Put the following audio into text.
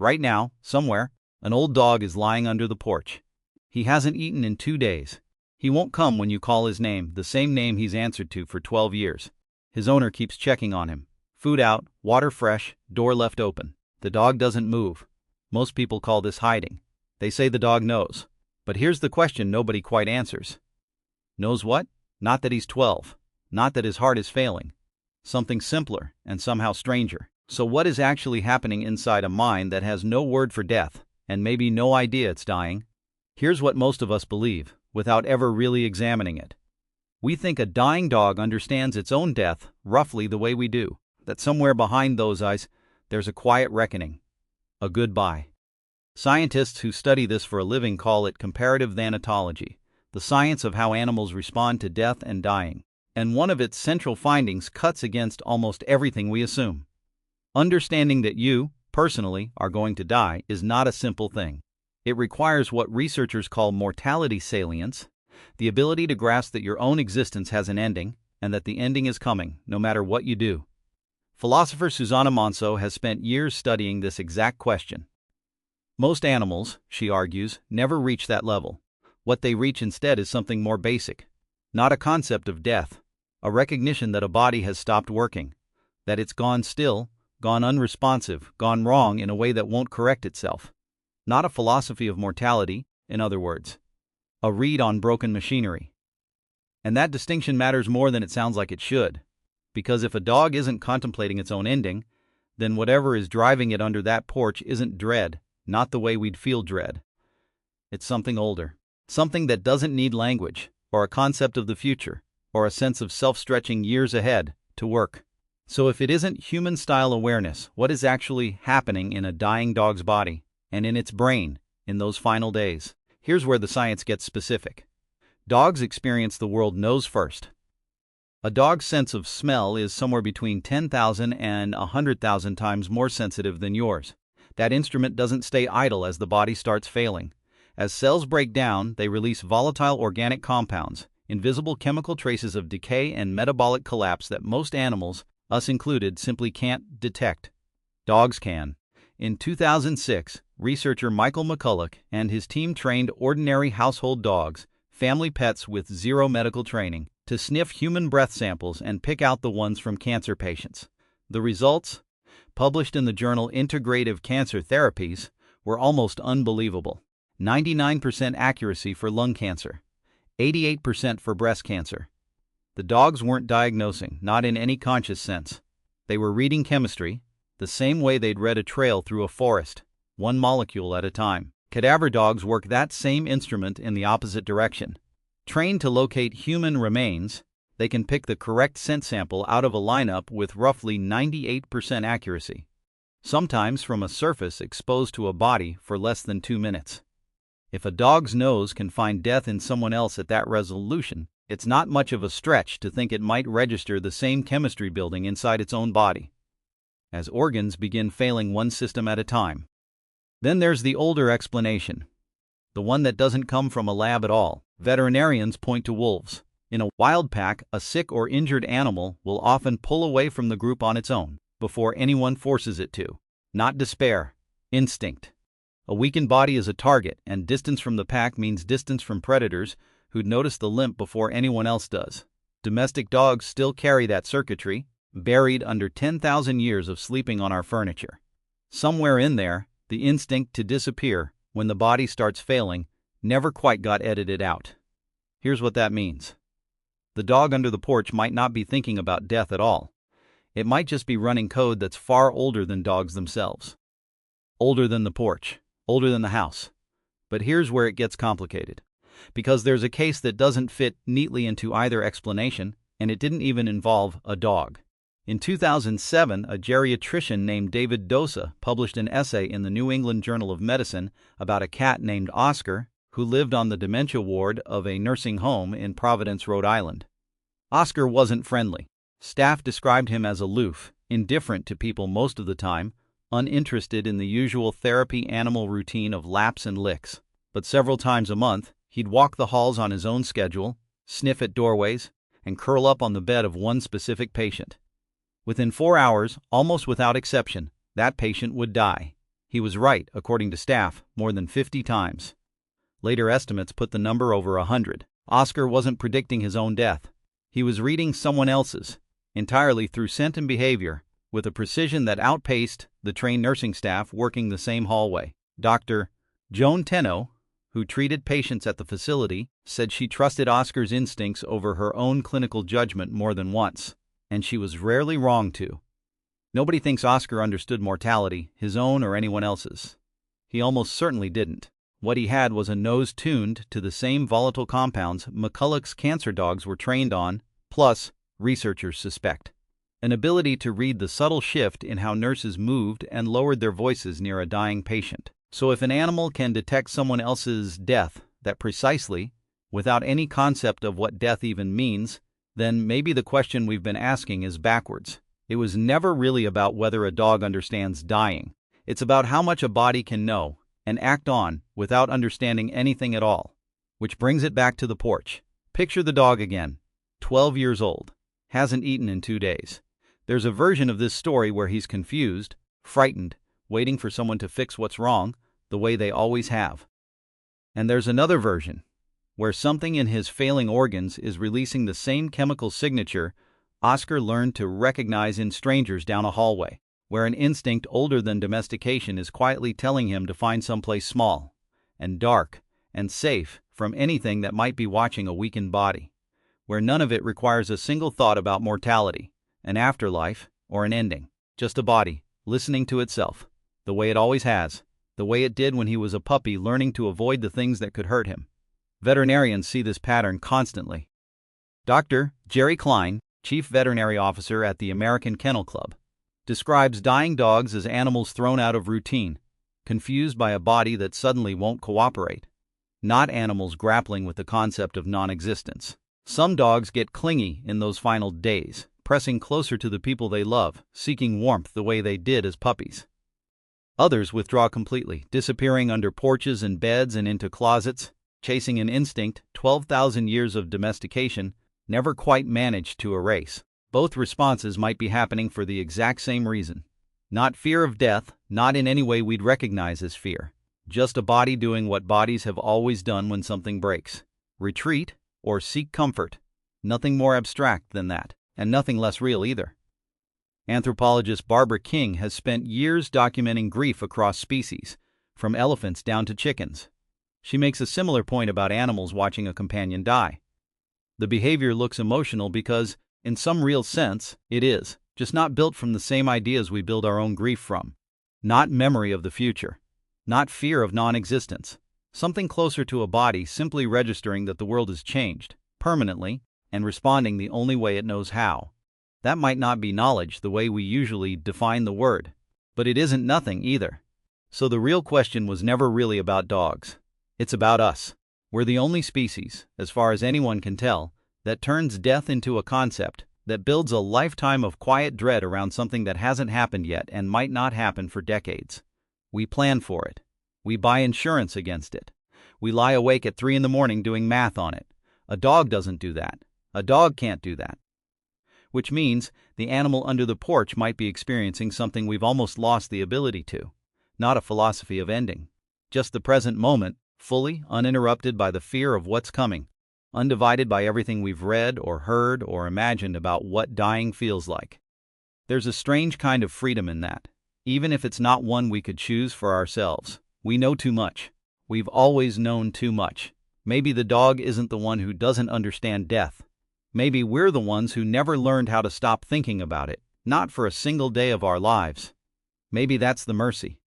Right now, somewhere, an old dog is lying under the porch. He hasn't eaten in 2 days. He won't come when you call his name, the same name he's answered to for 12 years. His owner keeps checking on him. Food out, water fresh, door left open. The dog doesn't move. Most people call this hiding. They say the dog knows. But here's the question nobody quite answers. Knows what? Not that he's 12. Not that his heart is failing. Something simpler and somehow stranger. So what is actually happening inside a mind that has no word for death, and maybe no idea it's dying? Here's what most of us believe, without ever really examining it. We think a dying dog understands its own death roughly the way we do, that somewhere behind those eyes, there's a quiet reckoning. A goodbye. Scientists who study this for a living call it comparative thanatology, the science of how animals respond to death and dying. And one of its central findings cuts against almost everything we assume. Understanding that you, personally, are going to die is not a simple thing. It requires what researchers call mortality salience, the ability to grasp that your own existence has an ending, and that the ending is coming, no matter what you do. Philosopher Susanna Monso has spent years studying this exact question. Most animals, she argues, never reach that level. What they reach instead is something more basic. Not a concept of death, a recognition that a body has stopped working, that it's gone still, gone unresponsive, gone wrong in a way that won't correct itself. Not a philosophy of mortality, in other words. A read on broken machinery. And that distinction matters more than it sounds like it should. Because if a dog isn't contemplating its own ending, then whatever is driving it under that porch isn't dread, not the way we'd feel dread. It's something older. Something that doesn't need language, or a concept of the future, or a sense of self-stretching years ahead, to work. So if it isn't human-style awareness, what is actually happening in a dying dog's body, and in its brain, in those final days? Here's where the science gets specific. Dogs experience the world nose first. A dog's sense of smell is somewhere between 10,000 and 100,000 times more sensitive than yours. That instrument doesn't stay idle as the body starts failing. As cells break down, they release volatile organic compounds, invisible chemical traces of decay and metabolic collapse that most animals, us included, simply can't detect. Dogs can. In 2006, researcher Michael McCulloch and his team trained ordinary household dogs, family pets with zero medical training, to sniff human breath samples and pick out the ones from cancer patients. The results, published in the journal Integrative Cancer Therapies, were almost unbelievable. 99% accuracy for lung cancer, 88% for breast cancer. The dogs weren't diagnosing, not in any conscious sense. They were reading chemistry, the same way they'd read a trail through a forest, one molecule at a time. Cadaver dogs work that same instrument in the opposite direction. Trained to locate human remains, they can pick the correct scent sample out of a lineup with roughly 98% accuracy, sometimes from a surface exposed to a body for less than 2 minutes. If a dog's nose can find death in someone else at that resolution, it's not much of a stretch to think it might register the same chemistry building inside its own body, as organs begin failing one system at a time. Then there's the older explanation, the one that doesn't come from a lab at all. Veterinarians point to wolves. In a wild pack, a sick or injured animal will often pull away from the group on its own, before anyone forces it to. Not despair, instinct. A weakened body is a target, and distance from the pack means distance from predators who'd notice the limp before anyone else does. Domestic dogs still carry that circuitry, buried under 10,000 years of sleeping on our furniture. Somewhere in there, the instinct to disappear when the body starts failing never quite got edited out. Here's what that means. The dog under the porch might not be thinking about death at all. It might just be running code that's far older than dogs themselves. Older than the porch, older than the house. But here's where it gets complicated. Because there's a case that doesn't fit neatly into either explanation, and it didn't even involve a dog. In 2007, a geriatrician named David Dosa published an essay in the New England Journal of Medicine about a cat named Oscar who lived on the dementia ward of a nursing home in Providence, Rhode Island. Oscar wasn't friendly. Staff described him as aloof, indifferent to people most of the time, uninterested in the usual therapy animal routine of laps and licks. But several times a month, he'd walk the halls on his own schedule, sniff at doorways, and curl up on the bed of one specific patient. Within 4 hours, almost without exception, that patient would die. He was right, according to staff, more than 50 times. Later estimates put the number over 100. Oscar wasn't predicting his own death. He was reading someone else's, entirely through scent and behavior, with a precision that outpaced the trained nursing staff working the same hallway. Dr. Joan Tenno, who treated patients at the facility, said she trusted Oscar's instincts over her own clinical judgment more than once, and she was rarely wrong to. Nobody thinks Oscar understood mortality, his own or anyone else's. He almost certainly didn't. What he had was a nose tuned to the same volatile compounds McCulloch's cancer dogs were trained on, plus, researchers suspect, an ability to read the subtle shift in how nurses moved and lowered their voices near a dying patient. So if an animal can detect someone else's death that precisely, without any concept of what death even means, then maybe the question we've been asking is backwards. It was never really about whether a dog understands dying. It's about how much a body can know and act on without understanding anything at all. Which brings it back to the porch. Picture the dog again, 12 years old, hasn't eaten in 2 days. There's a version of this story where he's confused, frightened, waiting for someone to fix what's wrong, the way they always have. And there's another version, where something in his failing organs is releasing the same chemical signature Oscar learned to recognize in strangers down a hallway, where an instinct older than domestication is quietly telling him to find someplace small, and dark, and safe from anything that might be watching a weakened body, where none of it requires a single thought about mortality, an afterlife, or an ending. Just a body, listening to itself, the way it always has, the way it did when he was a puppy learning to avoid the things that could hurt him. Veterinarians see this pattern constantly. Dr. Jerry Klein, Chief Veterinary Officer at the American Kennel Club, describes dying dogs as animals thrown out of routine, confused by a body that suddenly won't cooperate, not animals grappling with the concept of non-existence. Some dogs get clingy in those final days, pressing closer to the people they love, seeking warmth the way they did as puppies. Others withdraw completely, disappearing under porches and beds and into closets, chasing an instinct 12,000 years of domestication never quite managed to erase. Both responses might be happening for the exact same reason. Not fear of death, not in any way we'd recognize as fear. Just a body doing what bodies have always done when something breaks. Retreat or seek comfort. Nothing more abstract than that, and nothing less real either. Anthropologist Barbara King has spent years documenting grief across species, from elephants down to chickens. She makes a similar point about animals watching a companion die. The behavior looks emotional because, in some real sense, it is, just not built from the same ideas we build our own grief from. Not memory of the future. Not fear of non-existence. Something closer to a body simply registering that the world has changed, permanently, and responding the only way it knows how. That might not be knowledge the way we usually define the word, but it isn't nothing either. So the real question was never really about dogs. It's about us. We're the only species, as far as anyone can tell, that turns death into a concept, that builds a lifetime of quiet dread around something that hasn't happened yet and might not happen for decades. We plan for it. We buy insurance against it. We lie awake at 3 a.m. doing math on it. A dog doesn't do that. A dog can't do that. Which means the animal under the porch might be experiencing something we've almost lost the ability to. Not a philosophy of ending. Just the present moment, fully uninterrupted by the fear of what's coming. Undivided by everything we've read or heard or imagined about what dying feels like. There's a strange kind of freedom in that, even if it's not one we could choose for ourselves. We know too much. We've always known too much. Maybe the dog isn't the one who doesn't understand death. Maybe we're the ones who never learned how to stop thinking about it, not for a single day of our lives. Maybe that's the mercy.